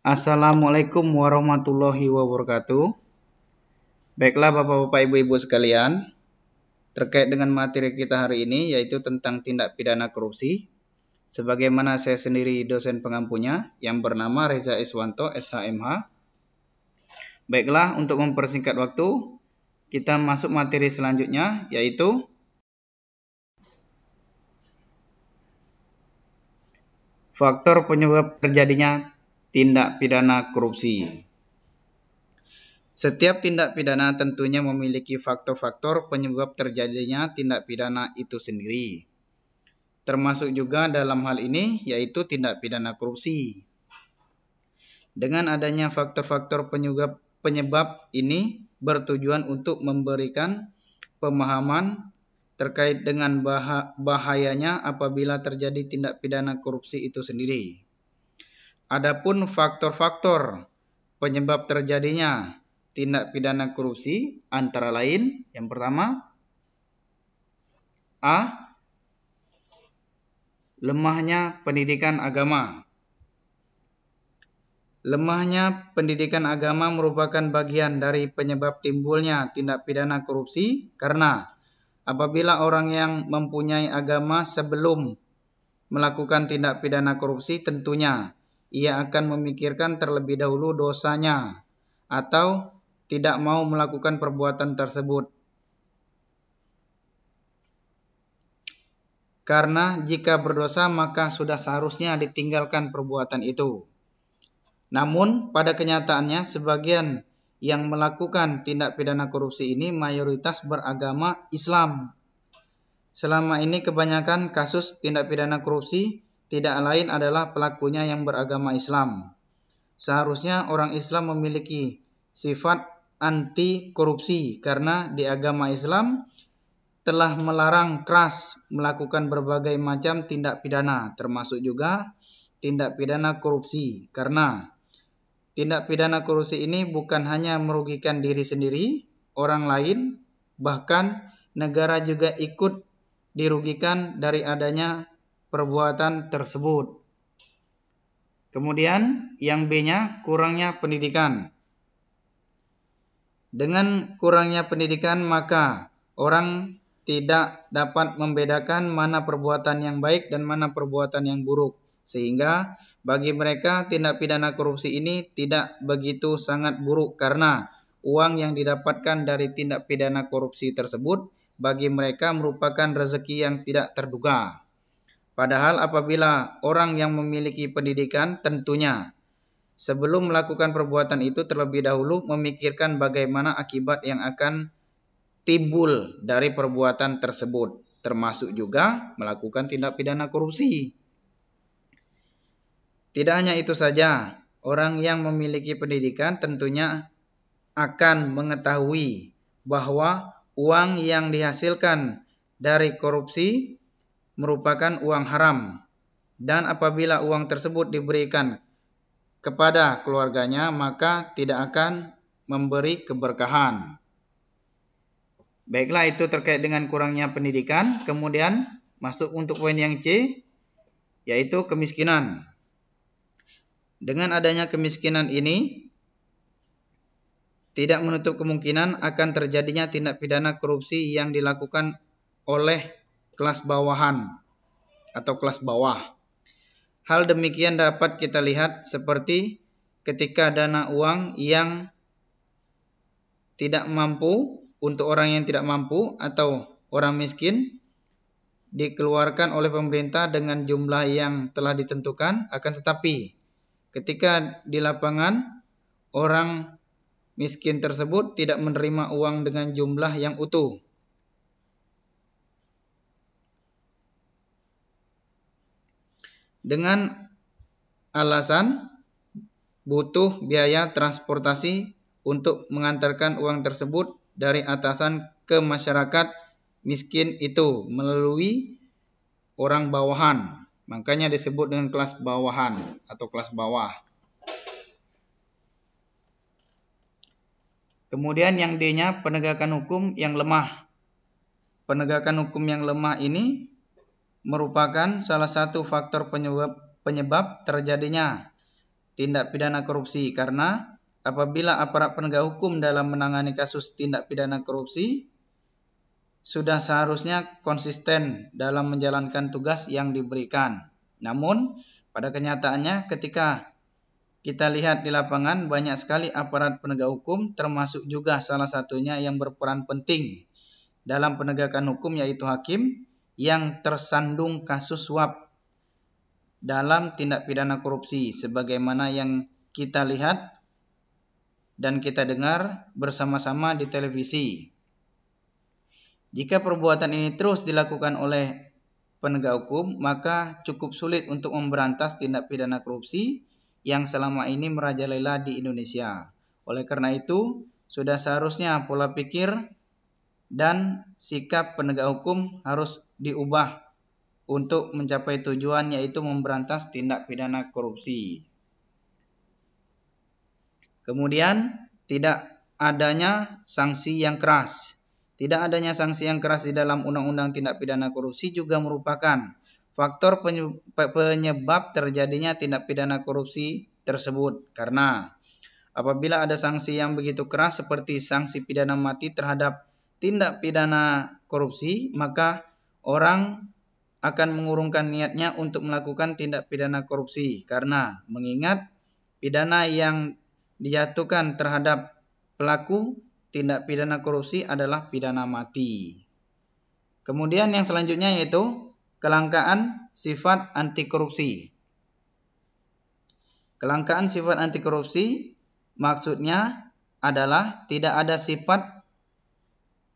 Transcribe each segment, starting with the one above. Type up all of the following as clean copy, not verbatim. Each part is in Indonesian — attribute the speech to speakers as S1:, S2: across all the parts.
S1: Assalamualaikum warahmatullahi wabarakatuh. Baiklah Bapak-bapak, Ibu-ibu sekalian, terkait dengan materi kita hari ini yaitu tentang tindak pidana korupsi. Sebagaimana saya sendiri dosen pengampunya yang bernama Reza Iswanto SHMH. Baiklah, untuk mempersingkat waktu, kita masuk materi selanjutnya yaitu faktor penyebab terjadinya tindak pidana korupsi. Setiap tindak pidana tentunya memiliki faktor-faktor penyebab terjadinya tindak pidana itu sendiri. Termasuk juga dalam hal ini yaitu tindak pidana korupsi. Dengan adanya faktor-faktor penyebab ini bertujuan untuk memberikan pemahaman terkait dengan bahayanya apabila terjadi tindak pidana korupsi itu sendiri. Adapun faktor-faktor penyebab terjadinya tindak pidana korupsi antara lain yang pertama A. Lemahnya pendidikan agama. Lemahnya pendidikan agama merupakan bagian dari penyebab timbulnya tindak pidana korupsi karena apabila orang yang mempunyai agama sebelum melakukan tindak pidana korupsi tentunya ia akan memikirkan terlebih dahulu dosanya atau tidak mau melakukan perbuatan tersebut. Karena jika berdosa maka sudah seharusnya ditinggalkan perbuatan itu. Namun pada kenyataannya sebagian yang melakukan tindak pidana korupsi ini mayoritas beragama Islam. Selama ini kebanyakan kasus tindak pidana korupsi tidak lain adalah pelakunya yang beragama Islam. Seharusnya orang Islam memiliki sifat anti korupsi karena di agama Islam telah melarang keras melakukan berbagai macam tindak pidana termasuk juga tindak pidana korupsi karena tindak pidana korupsi ini bukan hanya merugikan diri sendiri, orang lain, bahkan negara juga ikut dirugikan dari adanya perbuatan tersebut. Kemudian yang B-nya kurangnya pendidikan. Dengan kurangnya pendidikan maka orang tidak dapat membedakan mana perbuatan yang baik dan mana perbuatan yang buruk. Sehingga bagi mereka tindak pidana korupsi ini tidak begitu sangat buruk karena uang yang didapatkan dari tindak pidana korupsi tersebut bagi mereka merupakan rezeki yang tidak terduga. Padahal apabila orang yang memiliki pendidikan tentunya sebelum melakukan perbuatan itu terlebih dahulu memikirkan bagaimana akibat yang akan timbul dari perbuatan tersebut, termasuk juga melakukan tindak pidana korupsi. Tidak hanya itu saja, orang yang memiliki pendidikan tentunya akan mengetahui bahwa uang yang dihasilkan dari korupsi merupakan uang haram. Dan apabila uang tersebut diberikan kepada keluarganya maka tidak akan memberi keberkahan. Baiklah, itu terkait dengan kurangnya pendidikan. Kemudian masuk untuk poin yang C yaitu kemiskinan. Dengan adanya kemiskinan ini tidak menutup kemungkinan akan terjadinya tindak pidana korupsi yang dilakukan oleh kelas bawahan atau kelas bawah. Hal demikian dapat kita lihat seperti ketika dana uang yang tidak mampu untuk orang yang tidak mampu atau orang miskin dikeluarkan oleh pemerintah dengan jumlah yang telah ditentukan, akan tetapi ketika di lapangan orang miskin tersebut tidak menerima uang dengan jumlah yang utuh. Dengan alasan butuh biaya transportasi untuk mengantarkan uang tersebut dari atasan ke masyarakat miskin itu melalui orang bawahan. Makanya disebut dengan kelas bawahan atau kelas bawah. Kemudian yang D-nya penegakan hukum yang lemah. Penegakan hukum yang lemah ini merupakan salah satu faktor penyebab terjadinya tindak pidana korupsi, karena apabila aparat penegak hukum dalam menangani kasus tindak pidana korupsi sudah seharusnya konsisten dalam menjalankan tugas yang diberikan. Namun pada kenyataannya ketika kita lihat di lapangan, banyak sekali aparat penegak hukum, termasuk juga salah satunya yang berperan penting dalam penegakan hukum, yaitu hakim, yang tersandung kasus suap dalam tindak pidana korupsi, sebagaimana yang kita lihat dan kita dengar bersama-sama di televisi. Jika perbuatan ini terus dilakukan oleh penegak hukum, maka cukup sulit untuk memberantas tindak pidana korupsi yang selama ini merajalela di Indonesia. Oleh karena itu, sudah seharusnya pola pikir dan sikap penegak hukum harus diubah untuk mencapai tujuan, yaitu memberantas tindak pidana korupsi. Kemudian, tidak adanya sanksi yang keras. Tidak adanya sanksi yang keras di dalam Undang-Undang Tindak Pidana Korupsi juga merupakan faktor penyebab terjadinya tindak pidana korupsi tersebut. Karena apabila ada sanksi yang begitu keras seperti sanksi pidana mati terhadap tindak pidana korupsi, maka orang akan mengurungkan niatnya untuk melakukan tindak pidana korupsi, karena mengingat pidana yang dijatuhkan terhadap pelaku tindak pidana korupsi adalah pidana mati. Kemudian yang selanjutnya yaitu kelangkaan sifat anti korupsi. Kelangkaan sifat anti korupsi maksudnya adalah tidak ada sifat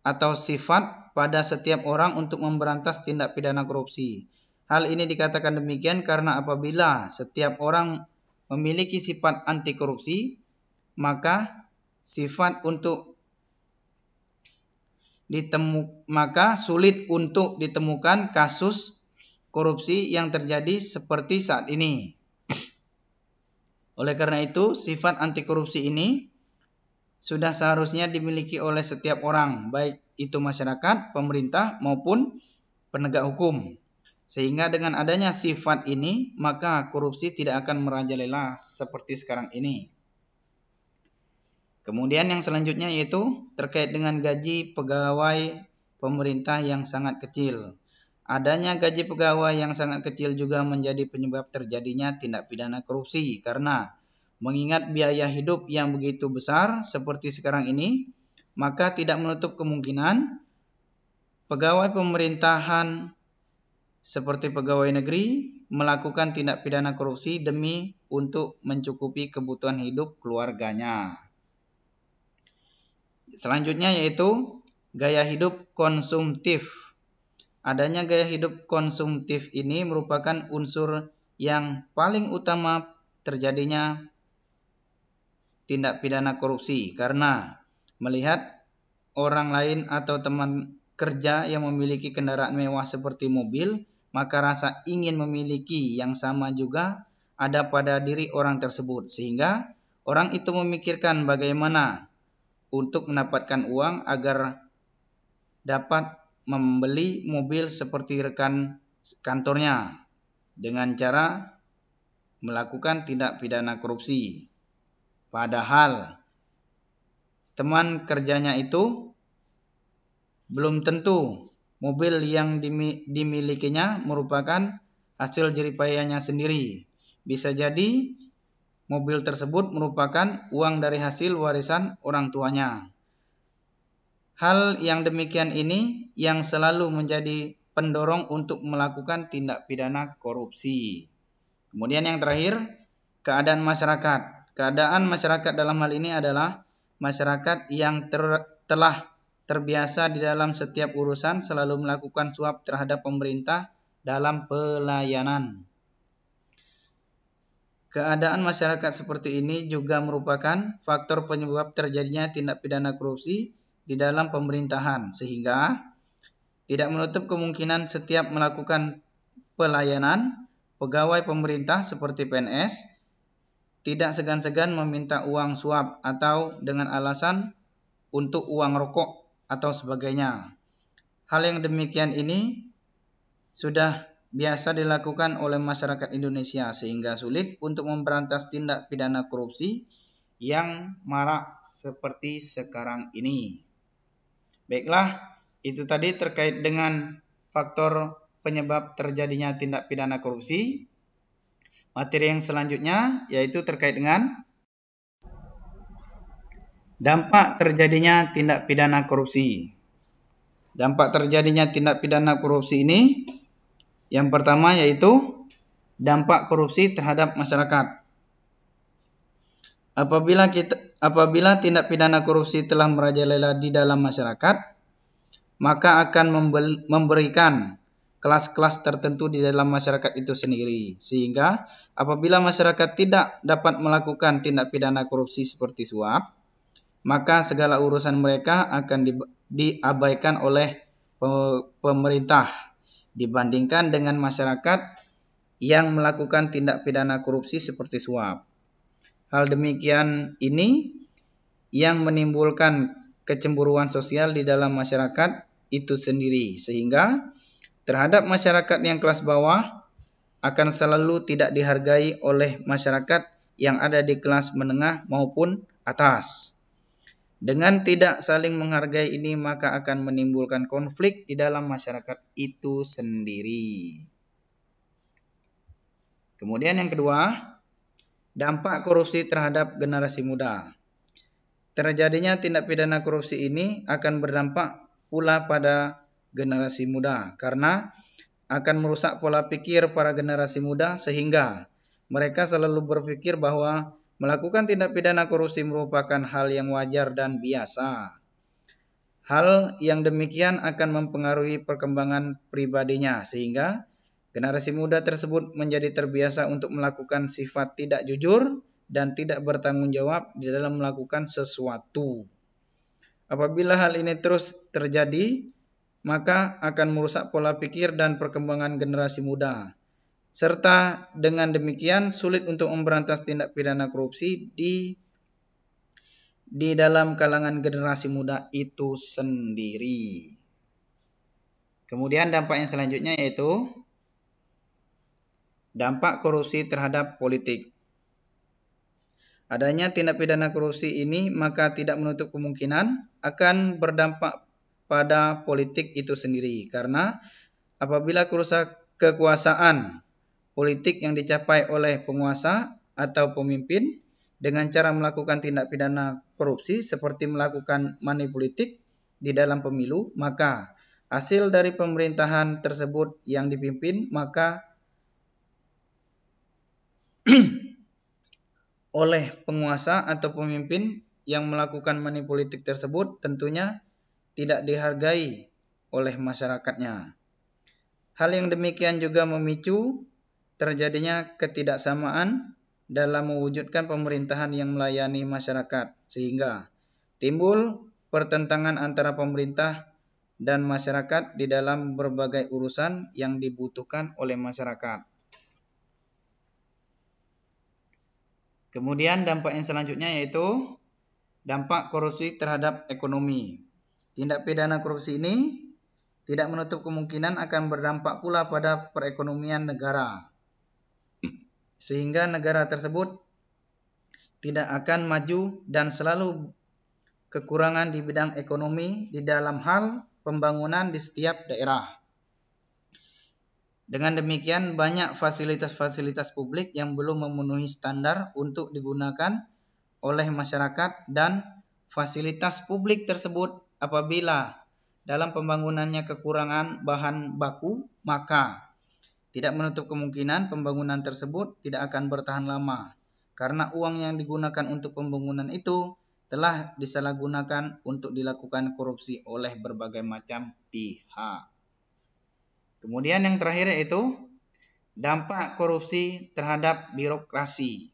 S1: atau sifat pada setiap orang untuk memberantas tindak pidana korupsi. Hal ini dikatakan demikian karena apabila setiap orang memiliki sifat anti korupsi, maka sulit untuk ditemukan kasus korupsi yang terjadi seperti saat ini. Oleh karena itu, sifat anti korupsi ini sudah seharusnya dimiliki oleh setiap orang, baik itu masyarakat, pemerintah, maupun penegak hukum. Sehingga dengan adanya sifat ini, maka korupsi tidak akan merajalela seperti sekarang ini. Kemudian yang selanjutnya yaitu terkait dengan gaji pegawai pemerintah yang sangat kecil. Adanya gaji pegawai yang sangat kecil juga menjadi penyebab terjadinya tindak pidana korupsi, karena mengingat biaya hidup yang begitu besar seperti sekarang ini, maka tidak menutup kemungkinan pegawai pemerintahan seperti pegawai negeri melakukan tindak pidana korupsi demi untuk mencukupi kebutuhan hidup keluarganya. Selanjutnya yaitu gaya hidup konsumtif. Adanya gaya hidup konsumtif ini merupakan unsur yang paling utama terjadinya tindak pidana korupsi, karena melihat orang lain atau teman kerja yang memiliki kendaraan mewah seperti mobil, maka rasa ingin memiliki yang sama juga ada pada diri orang tersebut, sehingga orang itu memikirkan bagaimana untuk mendapatkan uang agar dapat membeli mobil seperti rekan kantornya dengan cara melakukan tindak pidana korupsi. Padahal teman kerjanya itu belum tentu mobil yang dimilikinya merupakan hasil jeripayanya sendiri. Bisa jadi mobil tersebut merupakan uang dari hasil warisan orang tuanya. Hal yang demikian ini yang selalu menjadi pendorong untuk melakukan tindak pidana korupsi. Kemudian yang terakhir, keadaan masyarakat. Keadaan masyarakat dalam hal ini adalah masyarakat yang telah terbiasa di dalam setiap urusan selalu melakukan suap terhadap pemerintah dalam pelayanan. Keadaan masyarakat seperti ini juga merupakan faktor penyebab terjadinya tindak pidana korupsi di dalam pemerintahan, sehingga tidak menutup kemungkinan setiap melakukan pelayanan pegawai pemerintah seperti PNS tidak segan-segan meminta uang suap atau dengan alasan untuk uang rokok atau sebagainya. Hal yang demikian ini sudah biasa dilakukan oleh masyarakat Indonesia sehingga sulit untuk memberantas tindak pidana korupsi yang marak seperti sekarang ini. Baiklah, itu tadi terkait dengan faktor penyebab terjadinya tindak pidana korupsi. Materi yang selanjutnya yaitu terkait dengan dampak terjadinya tindak pidana korupsi. Dampak terjadinya tindak pidana korupsi ini yang pertama yaitu dampak korupsi terhadap masyarakat. Apabila tindak pidana korupsi telah merajalela di dalam masyarakat, maka akan memberikan kelas-kelas tertentu di dalam masyarakat itu sendiri. Sehingga apabila masyarakat tidak dapat melakukan tindak pidana korupsi seperti suap, maka segala urusan mereka akan diabaikan oleh pemerintah dibandingkan dengan masyarakat yang melakukan tindak pidana korupsi seperti suap. Hal demikian ini yang menimbulkan kecemburuan sosial di dalam masyarakat itu sendiri, sehingga terhadap masyarakat yang kelas bawah akan selalu tidak dihargai oleh masyarakat yang ada di kelas menengah maupun atas. Dengan tidak saling menghargai ini maka akan menimbulkan konflik di dalam masyarakat itu sendiri. Kemudian yang kedua, dampak korupsi terhadap generasi muda. Terjadinya tindak pidana korupsi ini akan berdampak pula pada generasi muda karena akan merusak pola pikir para generasi muda sehingga mereka selalu berpikir bahwa melakukan tindak pidana korupsi merupakan hal yang wajar dan biasa. Hal yang demikian akan mempengaruhi perkembangan pribadinya sehingga generasi muda tersebut menjadi terbiasa untuk melakukan sifat tidak jujur dan tidak bertanggung jawab di dalam melakukan sesuatu. Apabila hal ini terus terjadi, maka akan merusak pola pikir dan perkembangan generasi muda. Serta dengan demikian sulit untuk memberantas tindak pidana korupsi di dalam kalangan generasi muda itu sendiri. Kemudian dampak yang selanjutnya yaitu dampak korupsi terhadap politik. Adanya tindak pidana korupsi ini maka tidak menutup kemungkinan akan berdampak pada politik itu sendiri. Karena apabila kekuasaan politik yang dicapai oleh penguasa atau pemimpin dengan cara melakukan tindak pidana korupsi seperti melakukan money politik di dalam pemilu, maka hasil dari pemerintahan tersebut yang dipimpin maka oleh penguasa atau pemimpin yang melakukan money politik tersebut tentunya tidak dihargai oleh masyarakatnya. Hal yang demikian juga memicu terjadinya ketidaksamaan dalam mewujudkan pemerintahan yang melayani masyarakat sehingga timbul pertentangan antara pemerintah dan masyarakat di dalam berbagai urusan yang dibutuhkan oleh masyarakat. Kemudian dampak yang selanjutnya yaitu dampak korupsi terhadap ekonomi. Tindak pidana korupsi ini tidak menutup kemungkinan akan berdampak pula pada perekonomian negara. Sehingga negara tersebut tidak akan maju dan selalu kekurangan di bidang ekonomi di dalam hal pembangunan di setiap daerah. Dengan demikian banyak fasilitas-fasilitas publik yang belum memenuhi standar untuk digunakan oleh masyarakat dan fasilitas publik tersebut apabila dalam pembangunannya kekurangan bahan baku maka tidak menutup kemungkinan pembangunan tersebut tidak akan bertahan lama karena uang yang digunakan untuk pembangunan itu telah disalahgunakan untuk dilakukan korupsi oleh berbagai macam pihak. Kemudian yang terakhir yaitu dampak korupsi terhadap birokrasi.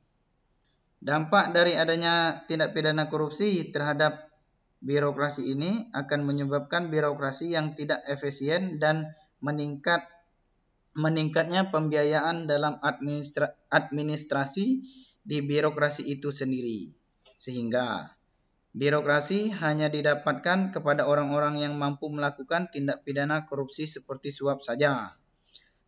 S1: Dampak dari adanya tindak pidana korupsi terhadap birokrasi ini akan menyebabkan birokrasi yang tidak efisien dan meningkatnya pembiayaan dalam administrasi di birokrasi itu sendiri. Sehingga birokrasi hanya didapatkan kepada orang-orang yang mampu melakukan tindak pidana korupsi seperti suap saja.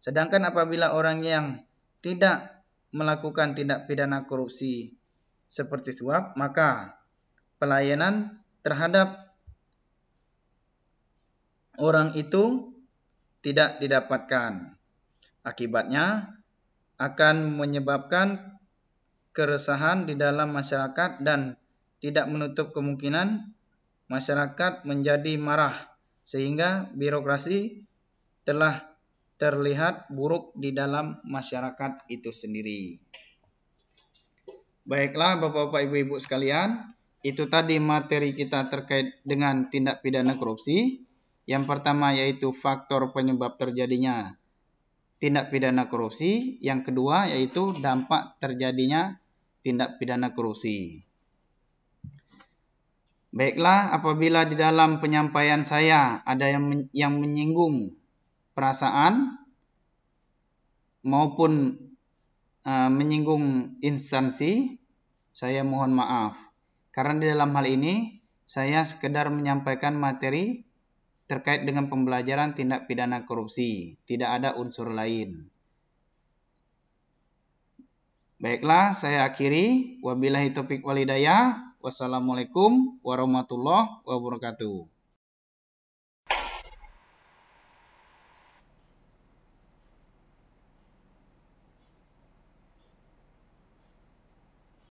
S1: Sedangkan apabila orang yang tidak melakukan tindak pidana korupsi seperti suap, maka pelayanan terhadap orang itu tidak didapatkan. Akibatnya akan menyebabkan keresahan di dalam masyarakat dan tidak menutup kemungkinan masyarakat menjadi marah sehingga birokrasi telah terlihat buruk di dalam masyarakat itu sendiri. Baiklah Bapak-bapak, Ibu-ibu sekalian, itu tadi materi kita terkait dengan tindak pidana korupsi. Yang pertama yaitu faktor penyebab terjadinya tindak pidana korupsi. Yang kedua yaitu dampak terjadinya tindak pidana korupsi. Baiklah, apabila di dalam penyampaian saya ada yang menyinggung perasaan maupun menyinggung instansi, saya mohon maaf. Karena di dalam hal ini saya sekedar menyampaikan materi terkait dengan pembelajaran tindak pidana korupsi, tidak ada unsur lain. Baiklah, saya akhiri. Wabillahi taufiq wal hidayah. Wassalamualaikum warahmatullahi wabarakatuh.